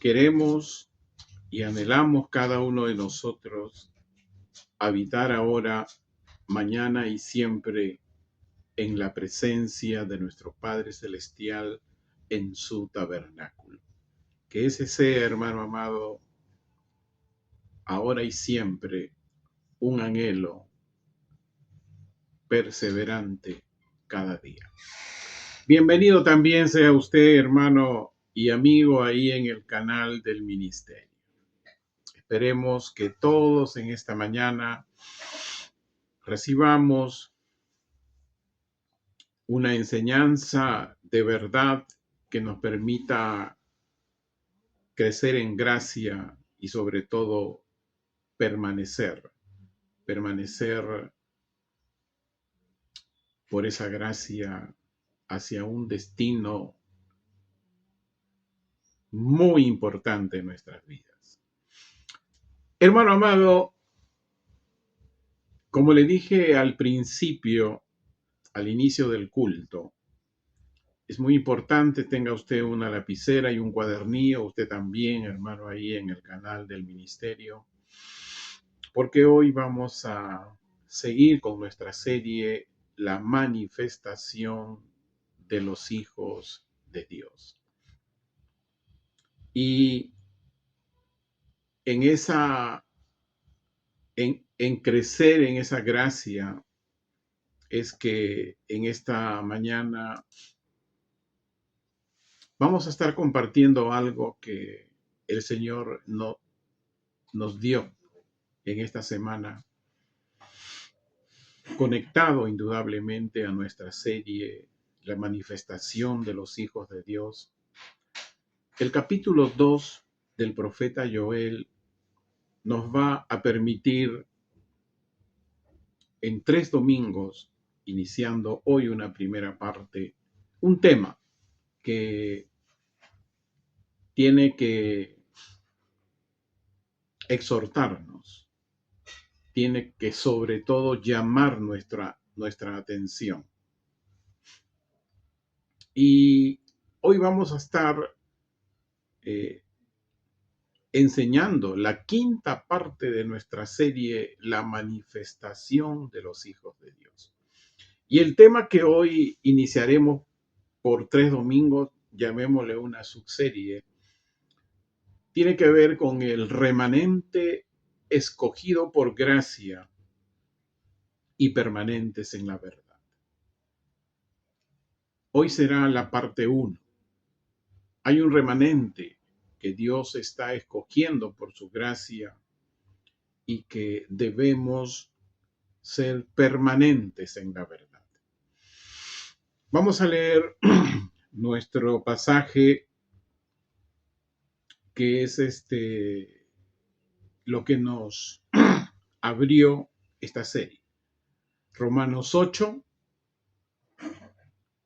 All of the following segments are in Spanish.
Queremos y anhelamos cada uno de nosotros habitar ahora, mañana y siempre en la presencia de nuestro Padre Celestial en su tabernáculo. Que ese sea, hermano amado, ahora y siempre un anhelo perseverante cada día. Bienvenido también sea usted, hermano y amigo, ahí en el canal del ministerio. Esperemos que todos en esta mañana recibamos una enseñanza de verdad que nos permita crecer en gracia y sobre todo permanecer por esa gracia hacia un destino muy importante en nuestras vidas. Hermano amado, como le dije al principio, al inicio del culto, es muy importante tenga usted una lapicera y un cuadernillo, usted también, hermano, ahí en el canal del ministerio, porque hoy vamos a seguir con nuestra serie La manifestación de los hijos de Dios. Y en crecer en esa gracia es que en esta mañana vamos a estar compartiendo algo que el Señor nos dio en esta semana, conectado indudablemente a nuestra serie La manifestación de los hijos de Dios. El capítulo 2 del profeta Joel nos va a permitir en 3 domingos, iniciando hoy una primera parte, un tema que tiene que exhortarnos, tiene que sobre todo llamar nuestra atención. Y hoy vamos a estar enseñando la quinta parte de nuestra serie, La manifestación de los hijos de Dios. Y el tema que hoy iniciaremos por 3 domingos, llamémosle una subserie, tiene que ver con el remanente escogido por gracia y permanentes en la verdad. Hoy será la parte 1. Hay un remanente que Dios está escogiendo por su gracia y que debemos ser permanentes en la verdad. Vamos a leer nuestro pasaje que es lo que nos abrió esta serie. Romanos 8,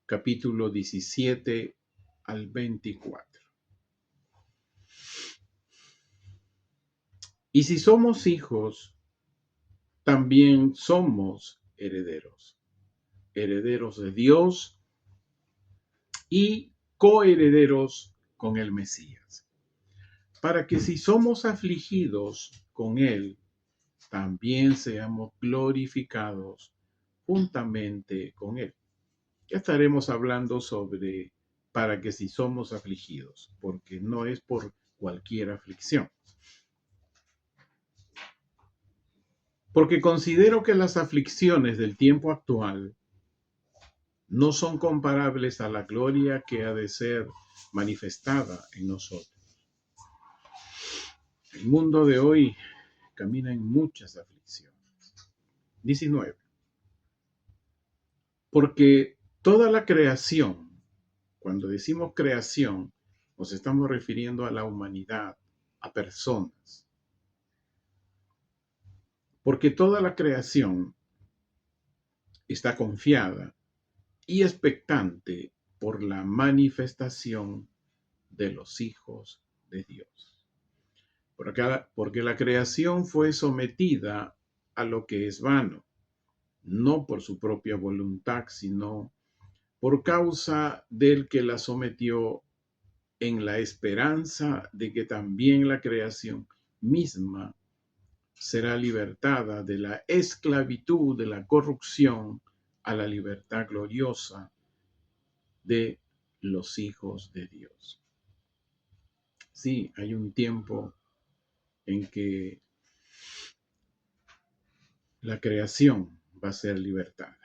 capítulo 17 al 24. Y si somos hijos, también somos herederos, herederos de Dios y coherederos con el Mesías, para que si somos afligidos con Él, también seamos glorificados juntamente con Él. Ya estaremos hablando sobre para que si somos afligidos, porque no es por cualquier aflicción. Porque considero que las aflicciones del tiempo actual no son comparables a la gloria que ha de ser manifestada en nosotros. El mundo de hoy camina en muchas aflicciones. 19. Porque toda la creación, cuando decimos creación, nos estamos refiriendo a la humanidad, a personas. Porque toda la creación está confiada y expectante por la manifestación de los hijos de Dios. Porque la creación fue sometida a lo que es vano, no por su propia voluntad, sino por causa del que la sometió, en la esperanza de que también la creación misma será libertada de la esclavitud, de la corrupción, a la libertad gloriosa de los hijos de Dios. Sí, hay un tiempo en que la creación va a ser libertada.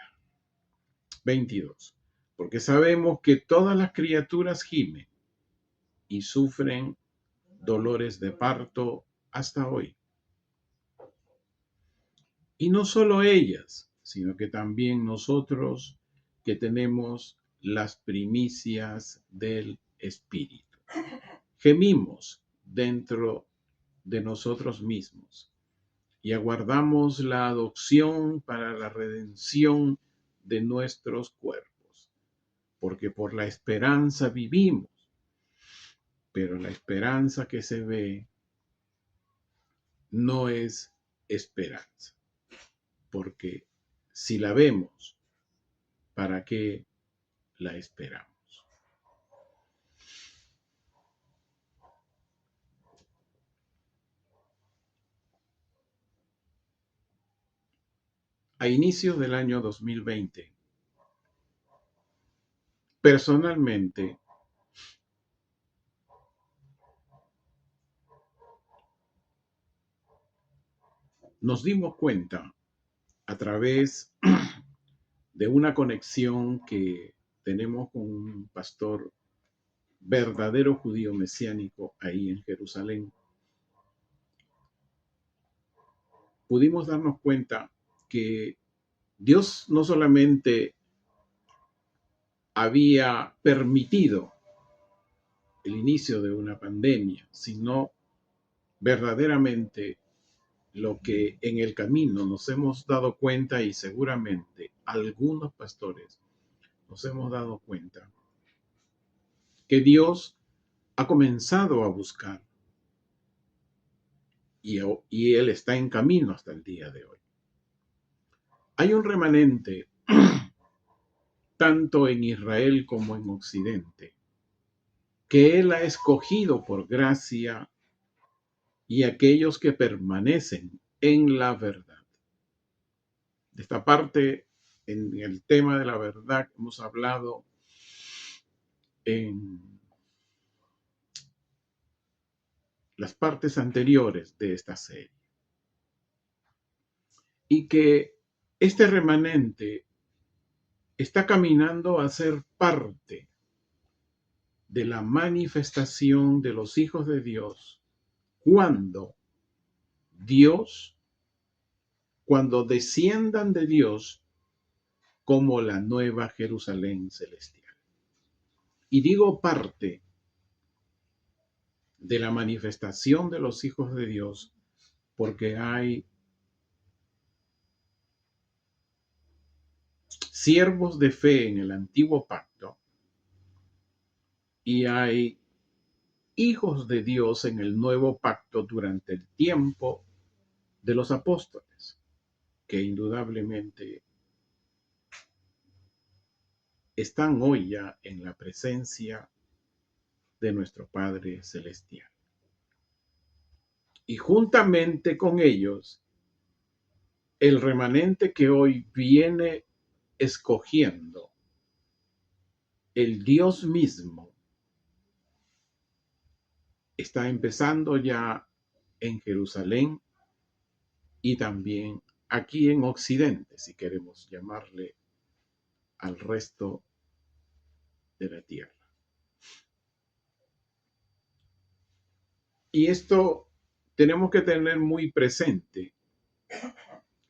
22. Porque sabemos que todas las criaturas gimen y sufren dolores de parto hasta hoy. Y no solo ellas, sino que también nosotros que tenemos las primicias del Espíritu. Gemimos dentro de nosotros mismos y aguardamos la adopción para la redención de nuestros cuerpos, porque por la esperanza vivimos, pero la esperanza que se ve no es esperanza, porque si la vemos, ¿para qué la esperamos? A inicios del año 2020, personalmente, nos dimos cuenta a través de una conexión que tenemos con un pastor verdadero judío mesiánico ahí en Jerusalén. Pudimos darnos cuenta que Dios no solamente había permitido el inicio de una pandemia, sino verdaderamente lo que en el camino nos hemos dado cuenta, y seguramente algunos pastores nos hemos dado cuenta, que Dios ha comenzado a buscar y Él está en camino hasta el día de hoy. Hay un remanente tanto en Israel como en Occidente que Él ha escogido por gracia, y aquellos que permanecen en la verdad. De esta parte, en el tema de la verdad, hemos hablado en las partes anteriores de esta serie. Y que este remanente está caminando a ser parte de la manifestación de los hijos de Dios cuando desciendan de Dios como la nueva Jerusalén celestial. Y digo parte de la manifestación de los hijos de Dios porque hay siervos de fe en el antiguo pacto y hay hijos de Dios en el nuevo pacto durante el tiempo de los apóstoles, que indudablemente están hoy ya en la presencia de nuestro Padre Celestial. Y juntamente con ellos, el remanente que hoy viene escogiendo el Dios mismo está empezando ya en Jerusalén y también aquí en Occidente, si queremos llamarle al resto de la tierra. Y esto tenemos que tener muy presente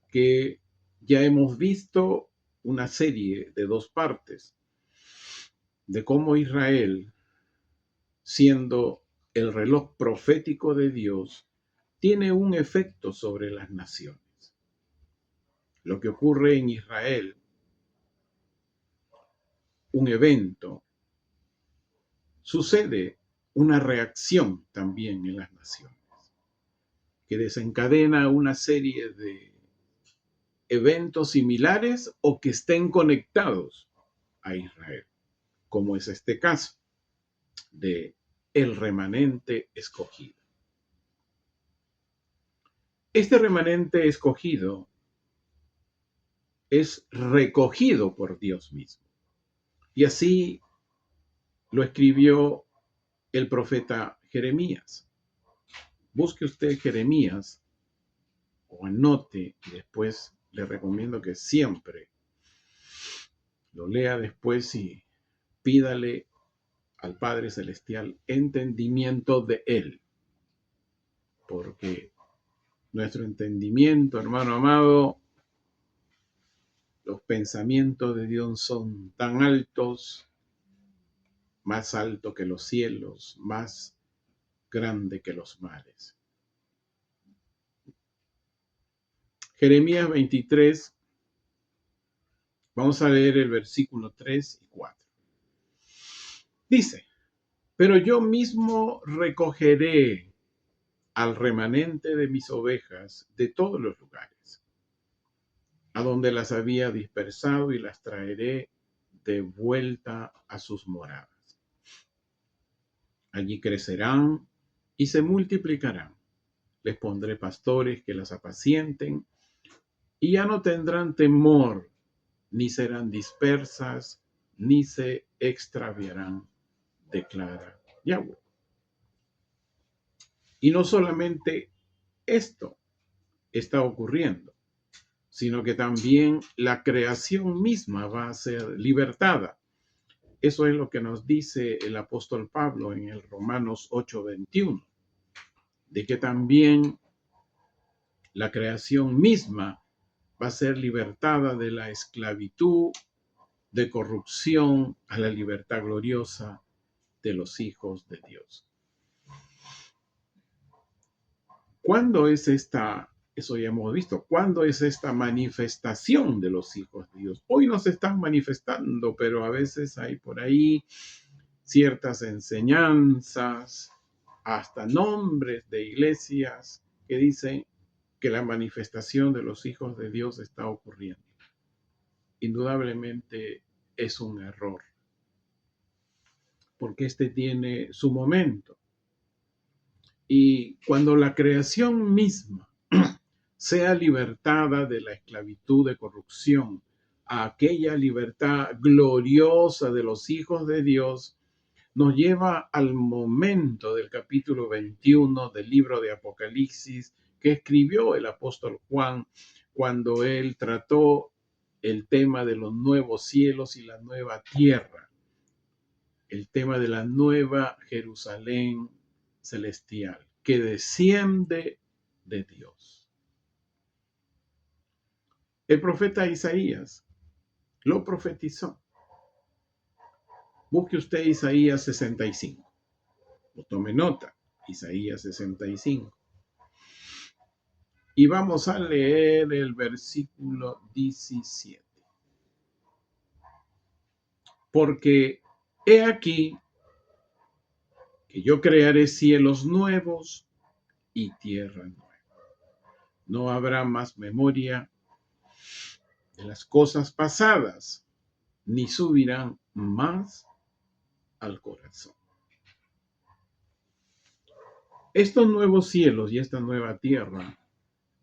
que ya hemos visto una serie de 2 partes de cómo Israel, siendo el reloj profético de Dios, tiene un efecto sobre las naciones. Lo que ocurre en Israel, un evento, sucede una reacción también en las naciones, que desencadena una serie de eventos similares o que estén conectados a Israel, como es este caso de el remanente escogido. Este remanente escogido es recogido por Dios mismo. Y así lo escribió el profeta Jeremías. Busque usted Jeremías o anote y después le recomiendo que siempre lo lea después y pídale al Padre Celestial entendimiento de Él. Porque nuestro entendimiento, hermano amado, los pensamientos de Dios son tan altos, más alto que los cielos, más grande que los mares. Jeremías 23, vamos a leer el versículo 3 y 4. Dice, pero yo mismo recogeré al remanente de mis ovejas de todos los lugares, a donde las había dispersado, y las traeré de vuelta a sus moradas. Allí crecerán y se multiplicarán. Les pondré pastores que las apacienten, y ya no tendrán temor, ni serán dispersas, ni se extraviarán, declara Yahweh. Y no solamente esto está ocurriendo, sino que también la creación misma va a ser libertada. Eso es lo que nos dice el apóstol Pablo en el Romanos 8:21, de que también la creación misma va a ser libertada de la esclavitud, de corrupción, a la libertad gloriosa de los hijos de Dios. ¿Cuándo es esta? Eso ya hemos visto. ¿Cuándo es esta manifestación de los hijos de Dios? Hoy nos están manifestando, pero a veces hay por ahí ciertas enseñanzas, hasta nombres de iglesias que dicen que la manifestación de los hijos de Dios está ocurriendo. Indudablemente es un error, porque este tiene su momento. Y cuando la creación misma sea libertada de la esclavitud de corrupción a aquella libertad gloriosa de los hijos de Dios, nos lleva al momento del capítulo 21 del libro de Apocalipsis que escribió el apóstol Juan cuando él trató el tema de los nuevos cielos y la nueva tierra, el tema de la nueva Jerusalén celestial que desciende de Dios. El profeta Isaías lo profetizó. Busque usted Isaías 65. O tome nota, Isaías 65. Y vamos a leer el versículo 17. Porque he aquí que yo crearé cielos nuevos y tierra nueva. No habrá más memoria de las cosas pasadas, ni subirán más al corazón. Estos nuevos cielos y esta nueva tierra,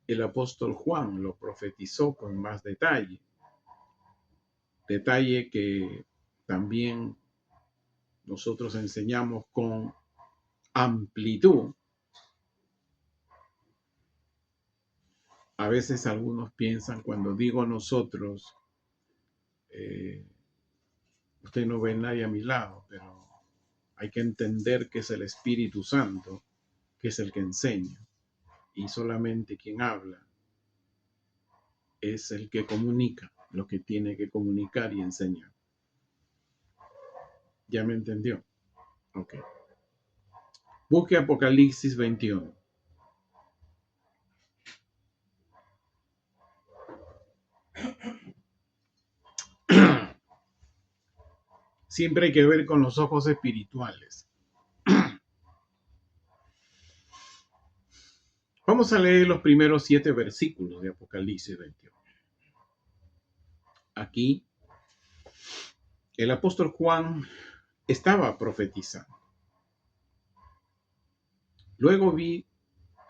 el apóstol Juan lo profetizó con más detalle. Detalle que también nosotros enseñamos con amplitud. A veces algunos piensan, cuando digo nosotros, usted no ve a nadie a mi lado, pero hay que entender que es el Espíritu Santo, que es el que enseña, y solamente quien habla es el que comunica lo que tiene que comunicar y enseñar. ¿Ya me entendió? Ok. Busque Apocalipsis 21. Siempre hay que ver con los ojos espirituales. Vamos a leer los primeros 7 versículos de Apocalipsis 21. Aquí, el apóstol Juan estaba profetizando. Luego vi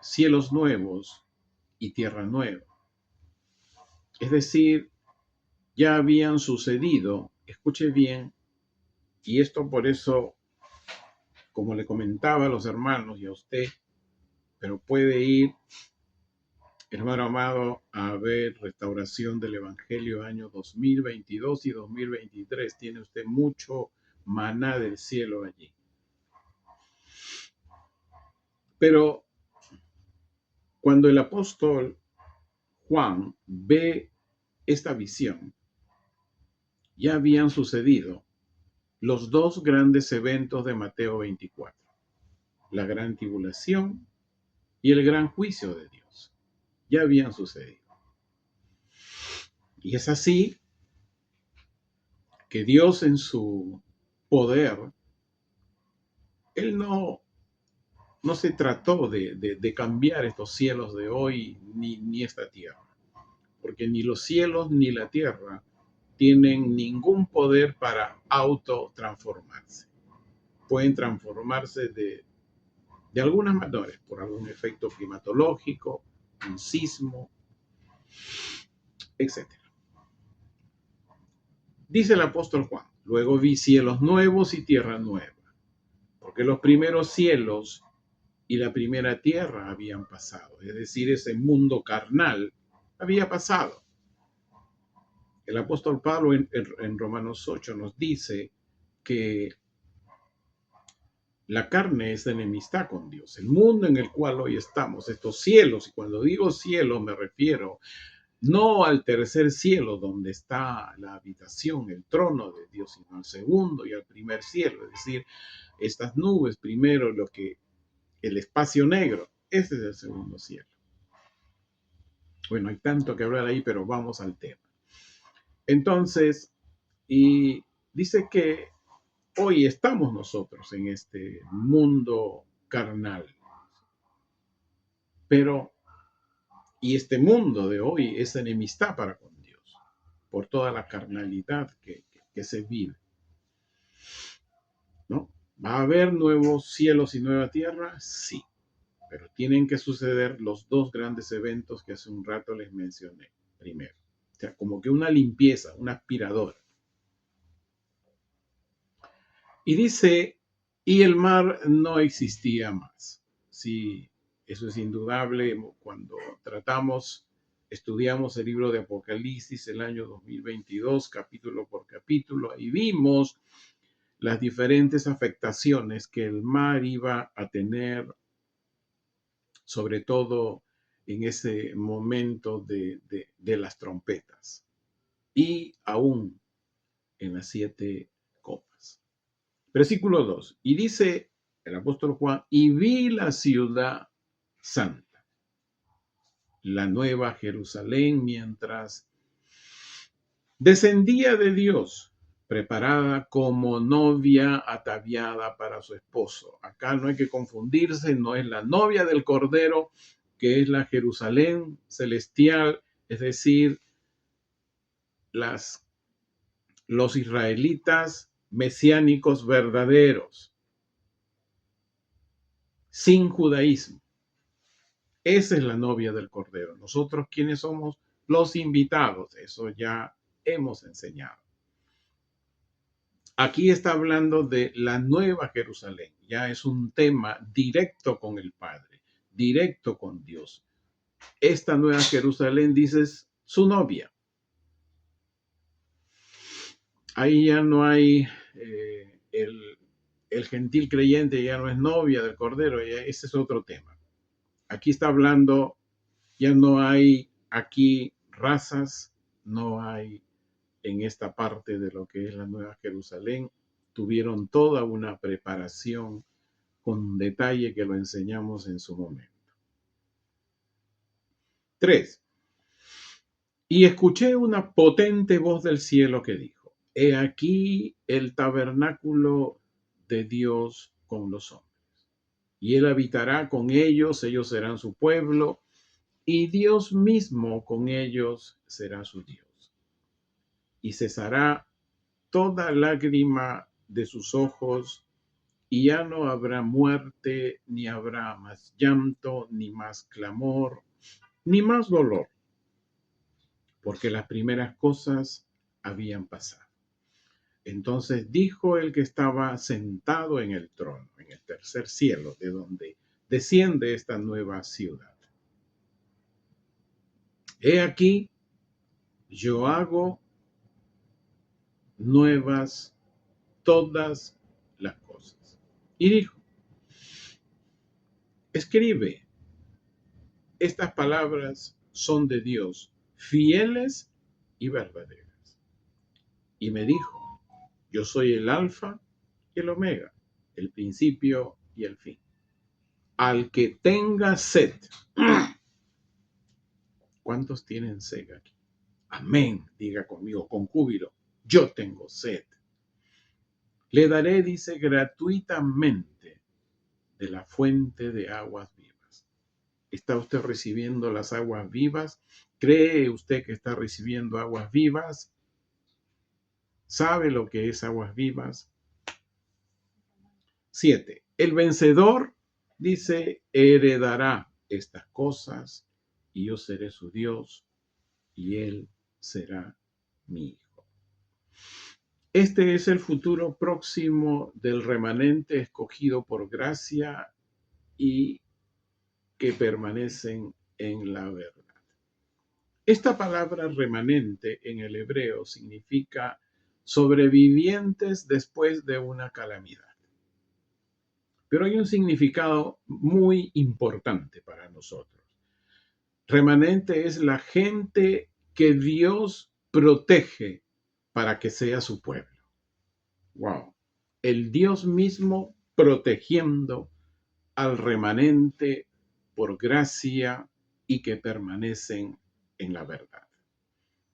cielos nuevos y tierra nueva. Es decir, ya habían sucedido, escuche bien, y esto por eso, como le comentaba a los hermanos y a usted, pero puede ir, hermano amado, a ver Restauración del Evangelio año 2022 y 2023. Tiene usted mucho maná del cielo allí. Pero cuando el apóstol Juan ve esta visión, ya habían sucedido los dos grandes eventos de Mateo 24, la gran tribulación y el gran juicio de Dios. Ya habían sucedido. Y es así que Dios en su poder, Él no se trató de cambiar estos cielos de hoy ni esta tierra, porque ni los cielos ni la tierra tienen ningún poder para autotransformarse. Pueden transformarse de algunas maneras, por algún efecto climatológico, un sismo, etc. Dice el apóstol Juan, luego vi cielos nuevos y tierra nueva, porque los primeros cielos y la primera tierra habían pasado, es decir, ese mundo carnal había pasado. El apóstol Pablo en Romanos 8 nos dice que la carne es enemistad con Dios. El mundo en el cual hoy estamos, estos cielos, y cuando digo cielo me refiero no al tercer cielo donde está la habitación, el trono de Dios, sino al segundo y al primer cielo, es decir, estas nubes primero, el espacio negro, ese es el segundo cielo. Bueno, hay tanto que hablar ahí, pero vamos al tema. Entonces, y dice que hoy estamos nosotros en este mundo carnal, pero, y este mundo de hoy es enemistad para con Dios, por toda la carnalidad que se vive, ¿no? ¿Va a haber nuevos cielos y nueva tierra? Sí, pero tienen que suceder los dos grandes eventos que hace un rato les mencioné primero. O sea, como que una limpieza, una aspiradora. Y dice, y el mar no existía más. Sí, eso es indudable. Cuando estudiamos el libro de Apocalipsis el año 2022, capítulo por capítulo, y vimos las diferentes afectaciones que el mar iba a tener, sobre todo en ese momento de las trompetas y aún en las 7 copas. Versículo 2. Y dice el apóstol Juan, y vi la ciudad santa, la nueva Jerusalén, mientras descendía de Dios, preparada como novia ataviada para su esposo. Acá no hay que confundirse, no es la novia del Cordero, que es la Jerusalén celestial, es decir, los israelitas mesiánicos verdaderos, sin judaísmo. Esa es la novia del Cordero. Nosotros, ¿quiénes somos? Los invitados. Eso ya hemos enseñado. Aquí está hablando de la nueva Jerusalén. Ya es un tema directo con el Padre, directo con Dios. Esta nueva Jerusalén, dices, su novia. Ahí ya no hay el gentil creyente, ya no es novia del Cordero, ese es otro tema. Aquí está hablando, ya no hay aquí razas, no hay en esta parte de lo que es la Nueva Jerusalén. Tuvieron toda una preparación con detalle que lo enseñamos en su momento. 3. Y escuché una potente voz del cielo que dijo, he aquí el tabernáculo de Dios con los hombres. Y él habitará con ellos serán su pueblo, y Dios mismo con ellos será su Dios. Y cesará toda lágrima de sus ojos, y ya no habrá muerte, ni habrá más llanto, ni más clamor, ni más dolor, porque las primeras cosas habían pasado. Entonces dijo el que estaba sentado en el trono, en el tercer cielo, de donde desciende esta nueva ciudad. He aquí, yo hago nuevas todas las cosas. Y dijo, escribe, estas palabras son de Dios, fieles y verdaderas. Y me dijo, yo soy el alfa y el omega, el principio y el fin. Al que tenga sed, ¿cuántos tienen sed aquí? Amén, diga conmigo con júbilo, yo tengo sed. Le daré, dice, gratuitamente de la fuente de aguas vivas. ¿Está usted recibiendo las aguas vivas? ¿Cree usted que está recibiendo aguas vivas? ¿Sabe lo que es aguas vivas? 7. El vencedor, dice, heredará estas cosas y yo seré su Dios y él será mi hijo. Este es el futuro próximo del remanente escogido por gracia y que permanecen en la verdad. Esta palabra remanente en el hebreo significa sobrevivientes después de una calamidad. Pero hay un significado muy importante para nosotros. Remanente es la gente que Dios protege para que sea su pueblo. Wow. El Dios mismo protegiendo al remanente por gracia y que permanecen en la verdad.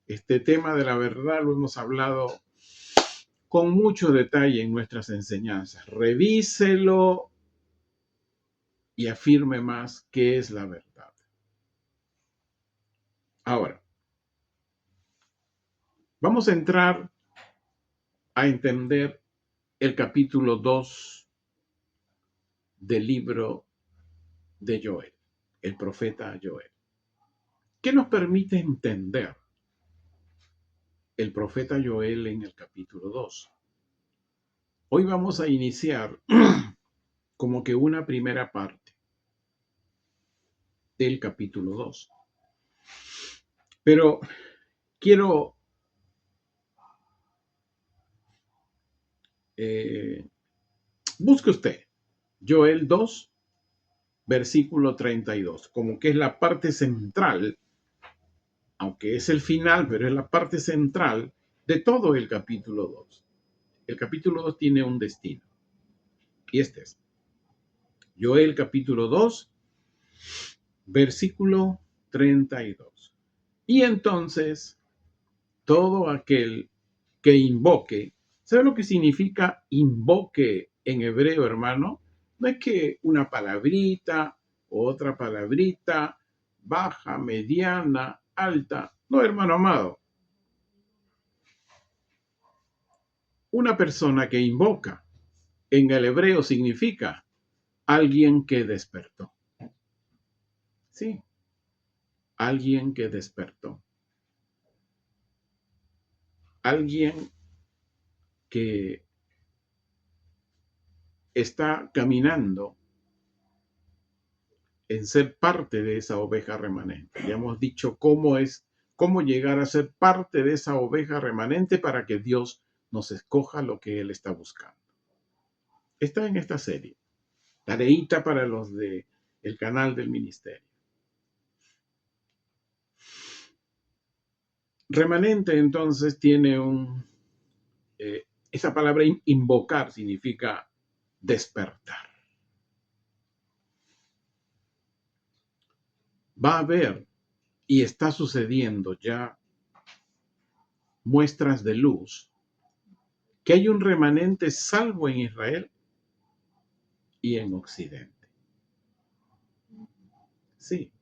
Este tema de la verdad lo hemos hablado con mucho detalle en nuestras enseñanzas. Revíselo y afirme más qué es la verdad. Ahora, vamos a entrar a entender el capítulo 2 del libro de Joel, el profeta Joel. ¿Qué nos permite entender el profeta Joel en el capítulo 2? Hoy vamos a iniciar como que una primera parte del capítulo 2. Pero quiero busque usted Joel 2, versículo 32, como que es la parte central, aunque es el final, pero es la parte central de todo el capítulo 2. El capítulo 2 tiene un destino, y este es Joel capítulo 2, versículo 32. Y entonces, todo aquel que invoque, ¿sabe lo que significa invoque en hebreo, hermano? No es que una palabrita, otra palabrita, baja, mediana, alta. No, hermano amado. Una persona que invoca en el hebreo significa alguien que despertó. Sí, alguien que despertó. Alguien que está caminando en ser parte de esa oveja remanente. Ya hemos dicho cómo llegar a ser parte de esa oveja remanente para que Dios nos escoja lo que Él está buscando. Está en esta serie. Tareita para los de el canal del ministerio. Remanente entonces tiene esa palabra invocar significa despertar. Va a haber y está sucediendo ya muestras de luz que hay un remanente salvo en Israel y en Occidente. Sí.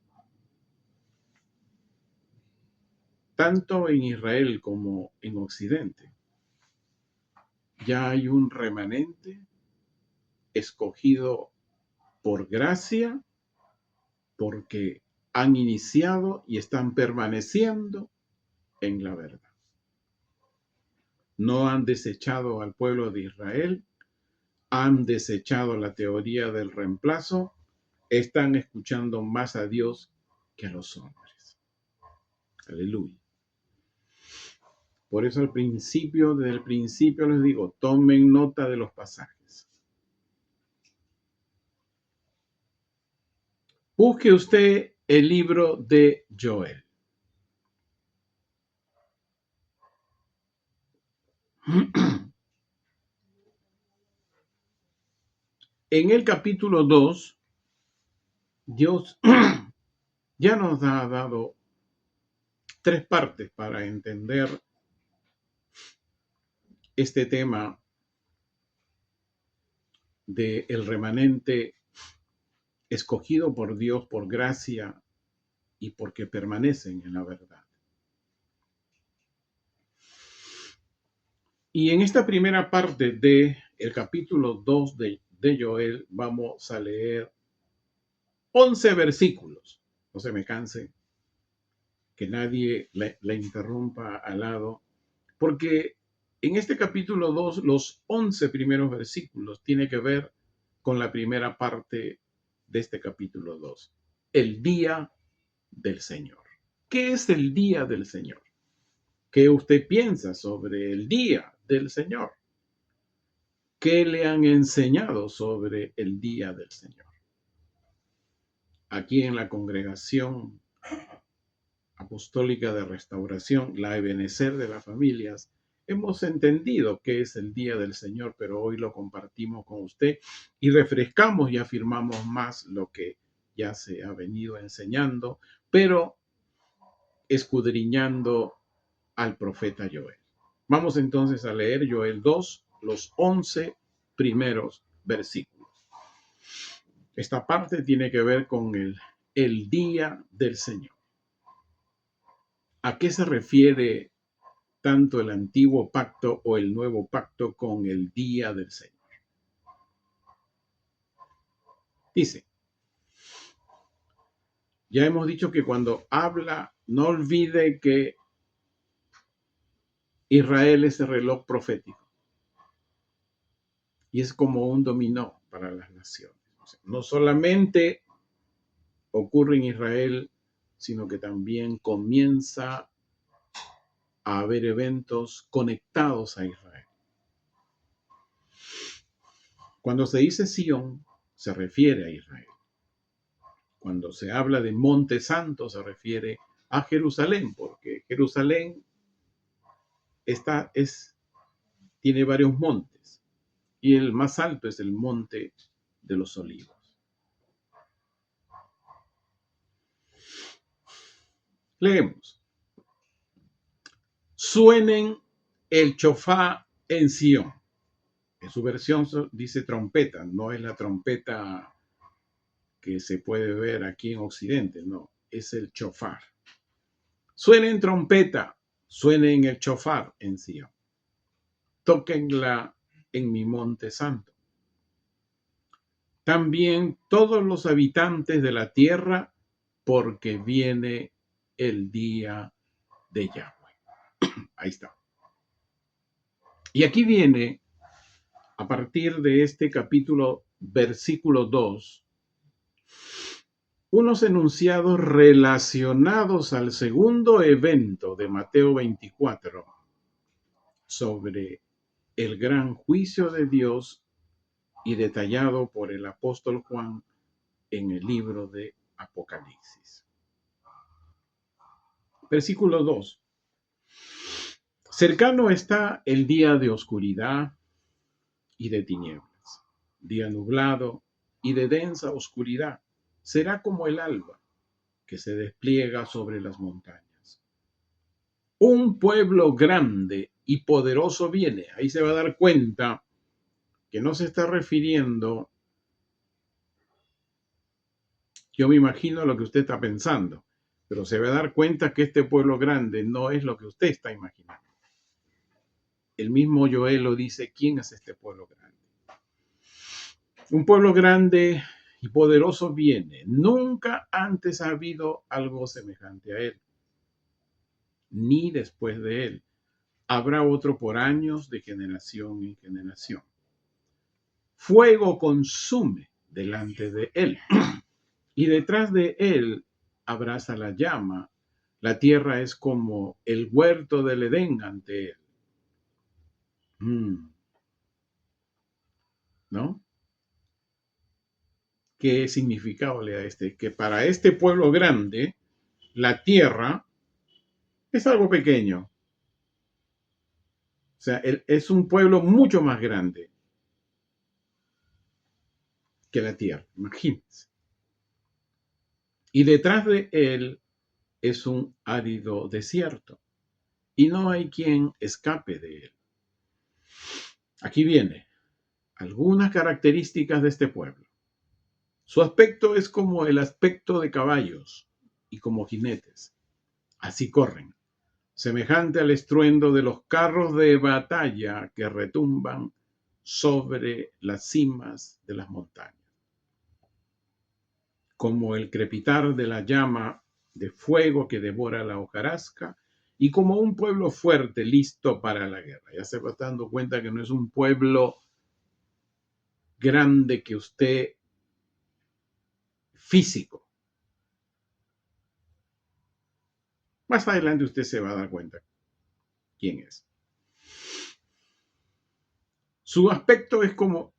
Tanto en Israel como en Occidente ya hay un remanente escogido por gracia, porque han iniciado y están permaneciendo en la verdad. No han desechado al pueblo de Israel, han desechado la teoría del reemplazo, están escuchando más a Dios que a los hombres. Aleluya. Por eso desde el principio les digo, tomen nota de los pasajes. Busque usted el libro de Joel. En el capítulo 2, Dios ya nos ha dado 3 partes para entender este tema del remanente escogido por Dios por gracia y porque permanecen en la verdad. Y en esta primera parte del capítulo 2 de Joel vamos a leer 11 versículos. No se me canse, que nadie la interrumpa al lado, porque en este capítulo 2 los 11 primeros versículos tienen que ver con la primera parte de este capítulo 2, el día del Señor. ¿Qué es el día del Señor? ¿Qué usted piensa sobre el día del Señor? ¿Qué le han enseñado sobre el día del Señor? Aquí en la Congregación Apostólica de Restauración, la Ebenecer de las Familias, hemos entendido qué es el día del Señor, pero hoy lo compartimos con usted y refrescamos y afirmamos más lo que ya se ha venido enseñando, pero escudriñando al profeta Joel. Vamos entonces a leer Joel 2, los 11 primeros versículos. Esta parte tiene que ver con el día del Señor. ¿A qué se refiere tanto el antiguo pacto o el nuevo pacto con el día del Señor? Dice, ya hemos dicho que cuando habla, no olvide que Israel es el reloj profético y es como un dominó para las naciones. O sea, no solamente ocurre en Israel, sino que también comienza a haber eventos conectados a Israel. Cuando se dice Sión, se refiere a Israel. Cuando se habla de Monte Santo, se refiere a Jerusalén, porque Jerusalén tiene varios montes y el más alto es el Monte de los Olivos. Leemos. Suenen el chofá en Sión. En su versión dice trompeta, no es la trompeta que se puede ver aquí en Occidente, no, es el chofar. Suenen trompeta, suenen el chofar en Sión. Tóquenla en mi monte santo. También todos los habitantes de la tierra, porque viene el día de Yahweh. Ahí está. Y aquí viene, a partir de este capítulo, versículo 2, unos enunciados relacionados al segundo evento de Mateo 24 sobre el gran juicio de Dios y detallado por el apóstol Juan en el libro de Apocalipsis. Versículo 2. Cercano está el día de oscuridad y de tinieblas, día nublado y de densa oscuridad. Será como el alba que se despliega sobre las montañas. Un pueblo grande y poderoso viene. Ahí se va a dar cuenta que no se está refiriendo, yo me imagino lo que usted está pensando, pero se va a dar cuenta que este pueblo grande no es lo que usted está imaginando. El mismo Joel lo dice, ¿quién es este pueblo grande? Un pueblo grande y poderoso viene. Nunca antes ha habido algo semejante a él, ni después de él. Habrá otro por años de generación en generación. Fuego consume delante de él, y detrás de él abraza la llama. La tierra es como el huerto del Edén ante él. ¿No? ¿Qué significado le da este? Que para este pueblo grande, la tierra es algo pequeño. O sea, es un pueblo mucho más grande que la tierra, imagínense. Y detrás de él es un árido desierto y no hay quien escape de él. Aquí viene algunas características de este pueblo. Su aspecto es como el aspecto de caballos y como jinetes. Así corren, semejante al estruendo de los carros de batalla que retumban sobre las cimas de las montañas. Como el crepitar de la llama de fuego que devora la hojarasca y como un pueblo fuerte listo para la guerra. Ya se va dando cuenta que no es un pueblo grande que usted físico. Más adelante usted se va a dar cuenta quién es. Su aspecto es como,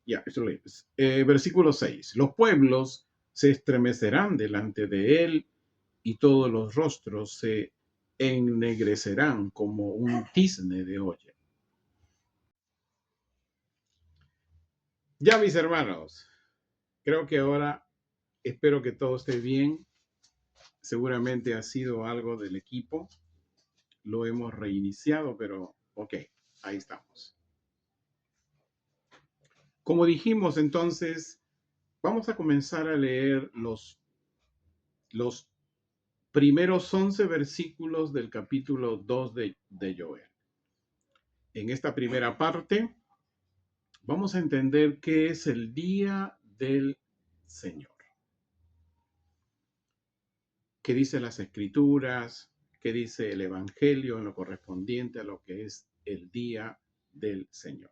versículo 6, los pueblos se estremecerán delante de él y todos los rostros se ennegrecerán como un tizne de olla. Ya mis hermanos, creo que ahora espero que todo esté bien. Seguramente ha sido algo del equipo. Lo hemos reiniciado, pero ok, ahí estamos. Como dijimos entonces, vamos a comenzar a leer los primeros 11 versículos del capítulo 2 de Joel. En esta primera parte vamos a entender qué es el día del Señor. ¿Qué dice las Escrituras? ¿Qué dice el Evangelio en lo correspondiente a lo que es el día del Señor?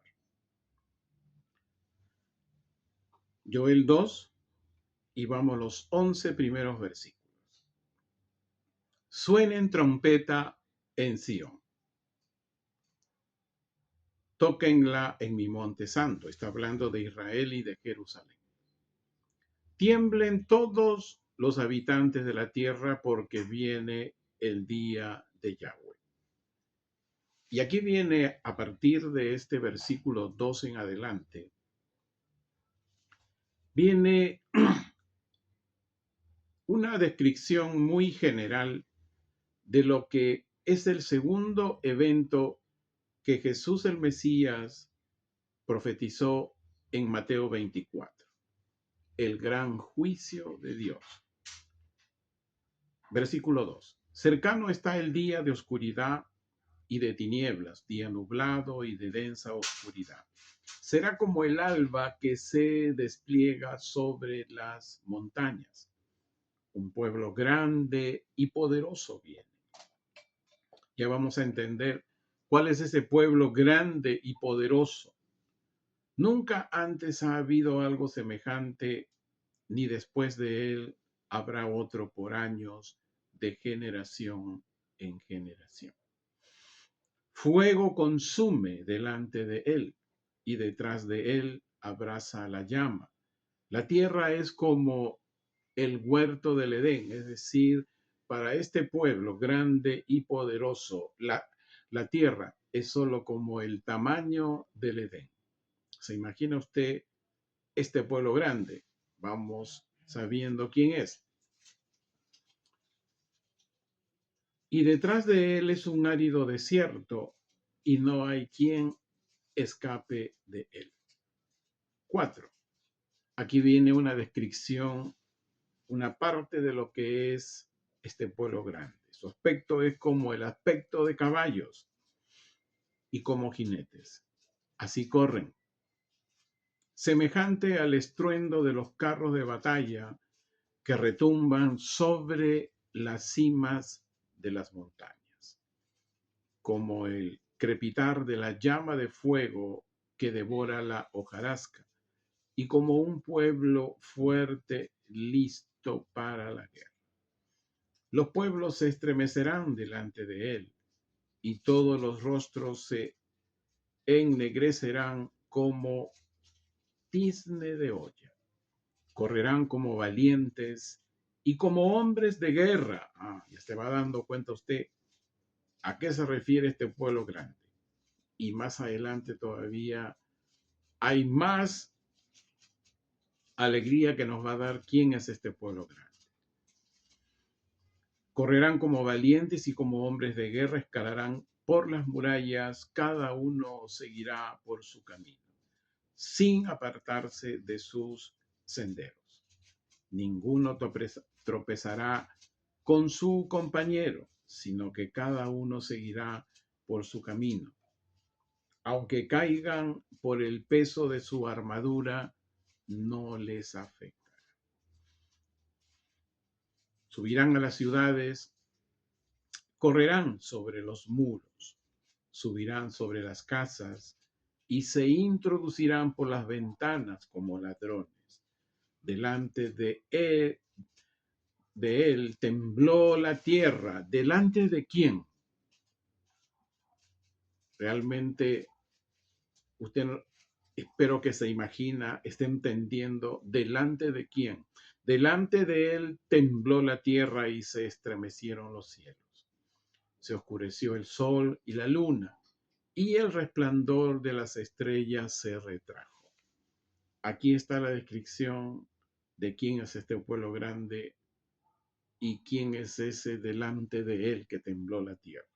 Joel 2 y vamos los 11 primeros versículos. Suenen trompeta en Sión. Tóquenla en mi monte santo. Está hablando de Israel y de Jerusalén. Tiemblen todos los habitantes de la tierra porque viene el día de Yahweh. Y aquí viene a partir de este versículo 2 en adelante, viene una descripción muy general de lo que es el segundo evento que Jesús el Mesías profetizó en Mateo 24, el gran juicio de Dios. Versículo 2. Cercano está el día de oscuridad y de tinieblas, día nublado y de densa oscuridad. Será como el alba que se despliega sobre las montañas. Un pueblo grande y poderoso viene. Ya vamos a entender cuál es ese pueblo grande y poderoso. Nunca antes ha habido algo semejante, ni después de él habrá otro por años, de generación en generación. Fuego consume delante de él, y detrás de él abraza la llama. La tierra es como el huerto del Edén, es decir, para este pueblo grande y poderoso, la tierra es solo como el tamaño del Edén. ¿Se imagina usted este pueblo grande? Vamos sabiendo quién es. Y detrás de él es un árido desierto y no hay quien escape de él. 4. Aquí viene una descripción, una parte de lo que es este pueblo grande. Su aspecto es como el aspecto de caballos y como jinetes. Así corren, semejante al estruendo de los carros de batalla que retumban sobre las cimas de las montañas, como el crepitar de la llama de fuego que devora la hojarasca, y como un pueblo fuerte listo para la guerra. Los pueblos se estremecerán delante de él, y todos los rostros se ennegrecerán como tizne de olla. Correrán como valientes y como hombres de guerra. Ya se va dando cuenta usted a qué se refiere este pueblo grande. Y más adelante todavía hay más alegría que nos va a dar quién es este pueblo grande. Correrán como valientes y como hombres de guerra, escalarán por las murallas, cada uno seguirá por su camino, sin apartarse de sus senderos. Ninguno tropezará con su compañero, sino que cada uno seguirá por su camino. Aunque caigan por el peso de su armadura, no les afectará. Subirán a las ciudades, correrán sobre los muros, subirán sobre las casas y se introducirán por las ventanas como ladrones. Delante de él tembló la tierra. ¿Delante de quién? Realmente usted, espero que se imagina, esté entendiendo delante de quién. Delante de él tembló la tierra y se estremecieron los cielos. Se oscureció el sol y la luna, y el resplandor de las estrellas se retrajo. Aquí está la descripción de quién es este pueblo grande y quién es ese delante de él que tembló la tierra.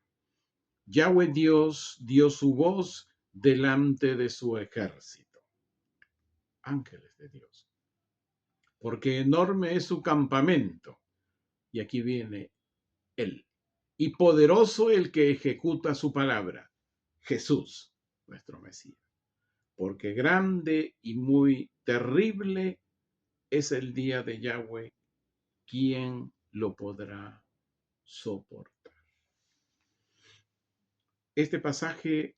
Yahweh Dios dio su voz delante de su ejército. Ángeles de Dios. Porque enorme es su campamento. Y aquí viene él. Y poderoso el que ejecuta su palabra. Jesús, nuestro Mesías. Porque grande y muy terrible es el día de Yahweh. ¿Quién lo podrá soportar? Este pasaje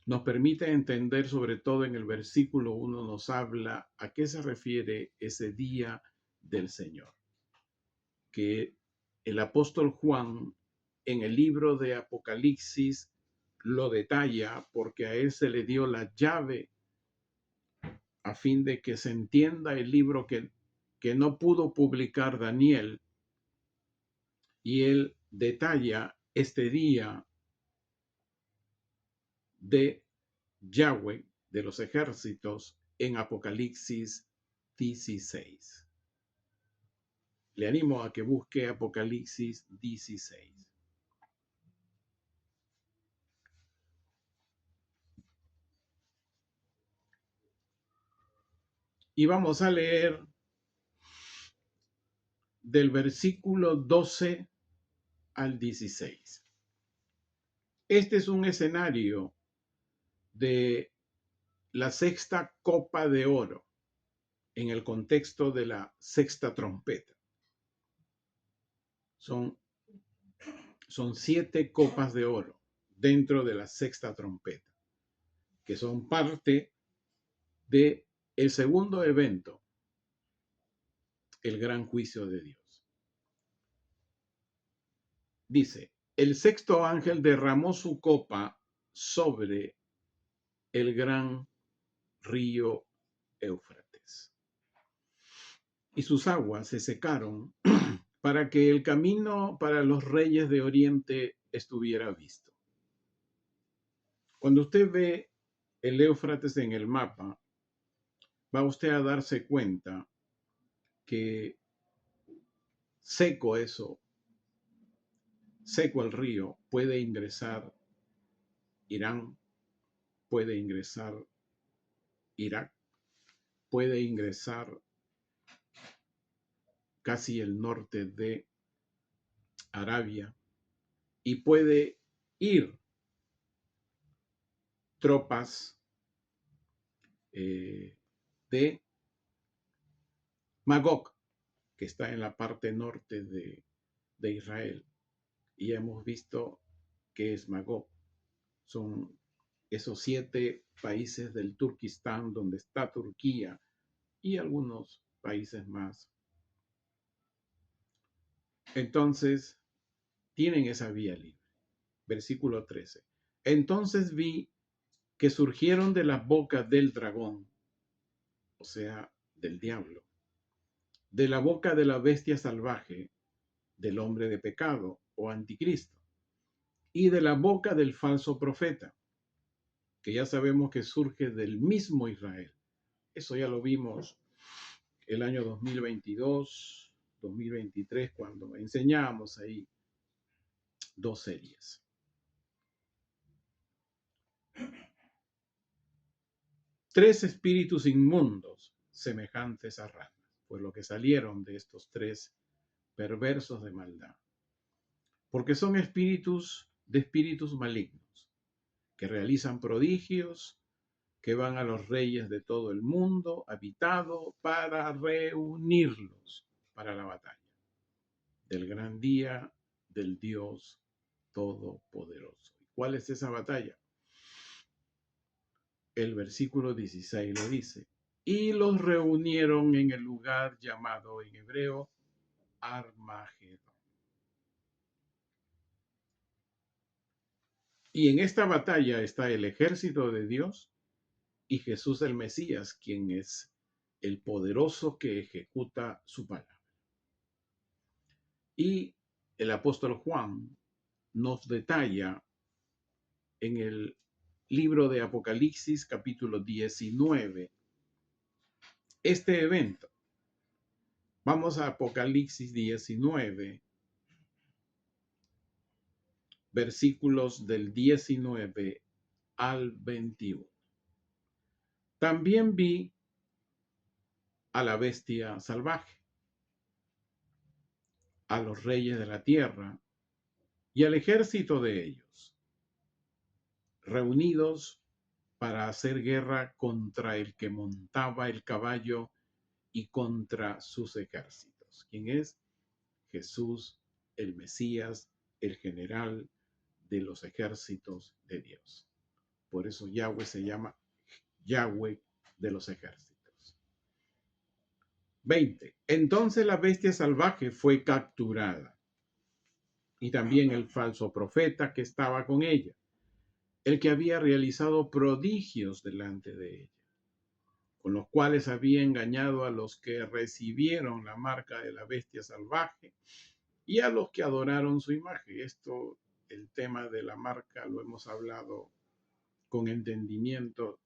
nos permite entender, sobre todo en el versículo 1, nos habla a qué se refiere ese día del Señor. Que el apóstol Juan en el libro de Apocalipsis lo detalla porque a él se le dio la llave a fin de que se entienda el libro que no pudo publicar Daniel, y él detalla este día de Yahweh de los ejércitos en Apocalipsis 16. Le animo a que busque Apocalipsis 16. Y vamos a leer del versículo 12 al 16. Este es un escenario de la sexta copa de oro en el contexto de la sexta trompeta. Son 7 copas de oro dentro de la sexta trompeta, que son parte de el segundo evento, el gran juicio de Dios. Dice, el sexto ángel derramó su copa sobre el gran río Éufrates, y sus aguas se secaron para que el camino para los reyes de Oriente estuviera visto. Cuando usted ve el Éufrates en el mapa, va usted a darse cuenta que seco el río, puede ingresar Irán, puede ingresar Irak, puede ingresar casi el norte de Arabia, y puede ir tropas de Magog, que está en la parte norte de Israel. Y hemos visto que es Magog. Son esos 7 países del Turquistán donde está Turquía y algunos países más. Entonces, tienen esa vía libre. Versículo 13. Entonces vi que surgieron de la boca del dragón, o sea, del diablo, de la boca de la bestia salvaje, del hombre de pecado o anticristo, y de la boca del falso profeta, que ya sabemos que surge del mismo Israel. Eso ya lo vimos el año 2022, 2023, cuando enseñábamos ahí 2 series. Tres espíritus inmundos semejantes a ranas, fue lo que salieron de estos 3 perversos de maldad. Porque son espíritus de espíritus malignos, que realizan prodigios, que van a los reyes de todo el mundo habitado para reunirlos para la batalla del gran día del Dios Todopoderoso. ¿Cuál es esa batalla? El versículo 16 lo dice. Y los reunieron en el lugar llamado en hebreo Armagedón. Y en esta batalla está el ejército de Dios y Jesús el Mesías, quien es el poderoso que ejecuta su palabra. Y el apóstol Juan nos detalla en el libro de Apocalipsis, capítulo 19, este evento. Vamos a Apocalipsis 19, versículos del 19 al 21. También vi a la bestia salvaje, a los reyes de la tierra y al ejército de ellos, reunidos para hacer guerra contra el que montaba el caballo y contra sus ejércitos. ¿Quién es? Jesús, el Mesías, el general de los ejércitos de Dios. Por eso Yahweh se llama Yahweh de los ejércitos. 20. Entonces la bestia salvaje fue capturada y también el falso profeta que estaba con ella, el que había realizado prodigios delante de ella, con los cuales había engañado a los que recibieron la marca de la bestia salvaje y a los que adoraron su imagen. Esto, el tema de la marca, lo hemos hablado con entendimiento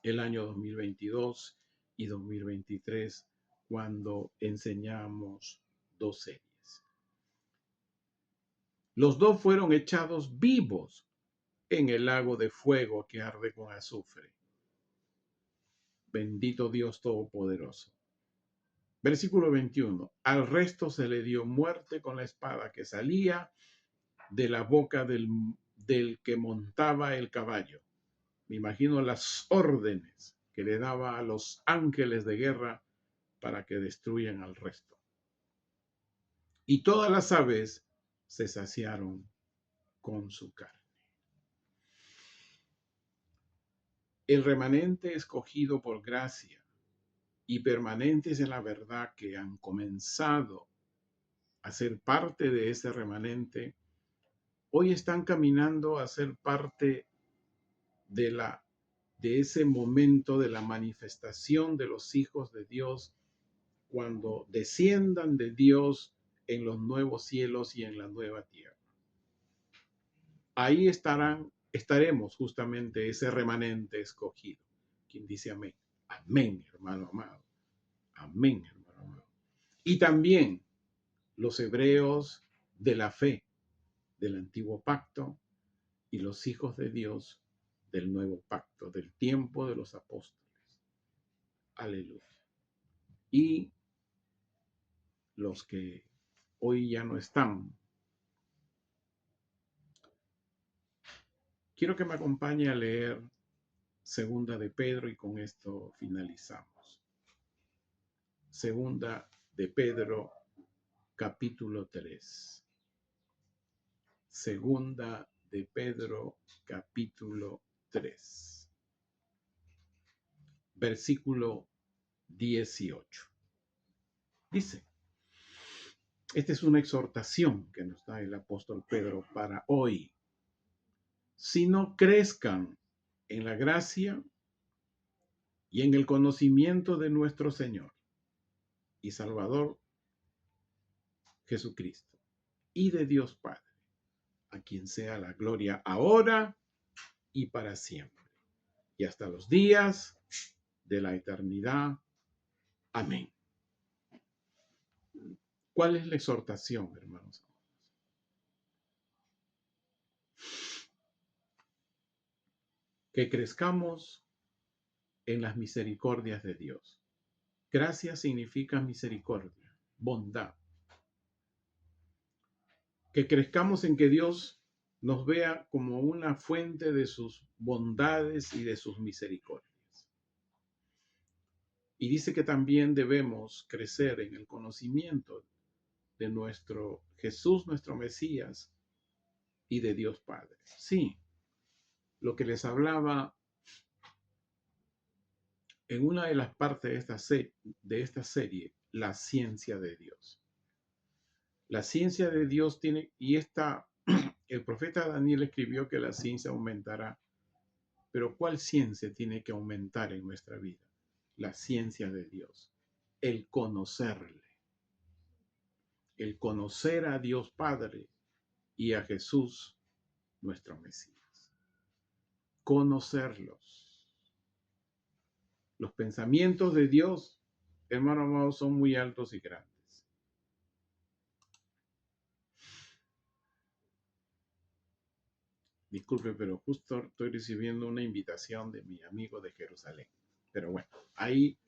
el año 2022 y 2023, cuando enseñamos 2 series. Los 2 fueron echados vivos en el lago de fuego que arde con azufre. Bendito Dios Todopoderoso. Versículo 21. Al resto se le dio muerte con la espada que salía de la boca del que montaba el caballo. Me imagino las órdenes que le daba a los ángeles de guerra para que destruyan al resto. Y todas las aves se saciaron con su carne. El remanente escogido por gracia y permanentes en la verdad que han comenzado a ser parte de ese remanente, hoy están caminando a ser parte de ese momento de la manifestación de los hijos de Dios cuando desciendan de Dios en los nuevos cielos y en la nueva tierra. Ahí estaremos justamente ese remanente escogido. Quien dice amén. Amén, hermano amado. Amén, hermano amado. Y también los hebreos de la fe del antiguo pacto y los hijos de Dios del nuevo pacto, del tiempo de los apóstoles. Aleluya. Y los que hoy ya no están. Quiero que me acompañe a leer Segunda de Pedro, y con esto finalizamos. Segunda de Pedro, capítulo 3. Segunda de Pedro, capítulo 3. Versículo 18. Dice, esta es una exhortación que nos da el apóstol Pedro para hoy. Si no crezcan en la gracia y en el conocimiento de nuestro Señor y Salvador Jesucristo y de Dios Padre, a quien sea la gloria ahora y para siempre, y hasta los días de la eternidad. Amén. ¿Cuál es la exhortación, hermanos? Que crezcamos en las misericordias de Dios. Gracia significa misericordia, bondad. Que crezcamos en que Dios nos vea como una fuente de sus bondades y de sus misericordias. Y dice que también debemos crecer en el conocimiento de nuestro Jesús, nuestro Mesías, y de Dios Padre. Sí, lo que les hablaba en una de las partes de esta serie, la ciencia de Dios. La ciencia de Dios tiene, y el profeta Daniel escribió que la ciencia aumentará. Pero ¿cuál ciencia tiene que aumentar en nuestra vida? La ciencia de Dios, el conocerle, el conocer a Dios Padre y a Jesús, nuestro Mesías. Conocerlos. Los pensamientos de Dios, hermano amado, son muy altos y grandes. Disculpe, pero justo estoy recibiendo una invitación de mi amigo de Jerusalén. Pero bueno, hay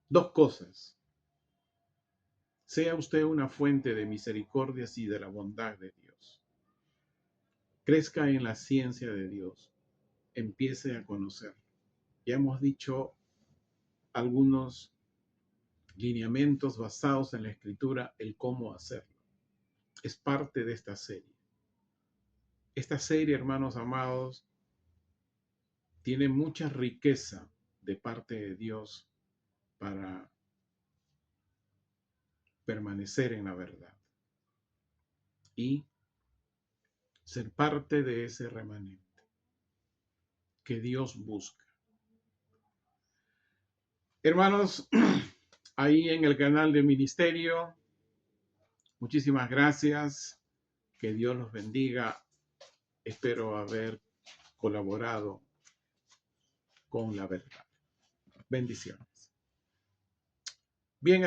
dos cosas. Sea usted una fuente de misericordias y de la bondad de Dios. Crezca en la ciencia de Dios. Empiece a conocerlo. Ya hemos dicho algunos lineamientos basados en la Escritura, el cómo hacerlo. Es parte de esta serie. Esta serie, hermanos amados, tiene mucha riqueza de parte de Dios para permanecer en la verdad y ser parte de ese remanente que Dios busca. Hermanos, ahí en el canal de ministerio, muchísimas gracias. Que Dios los bendiga. Espero haber colaborado con la verdad. Bendiciones. Bien.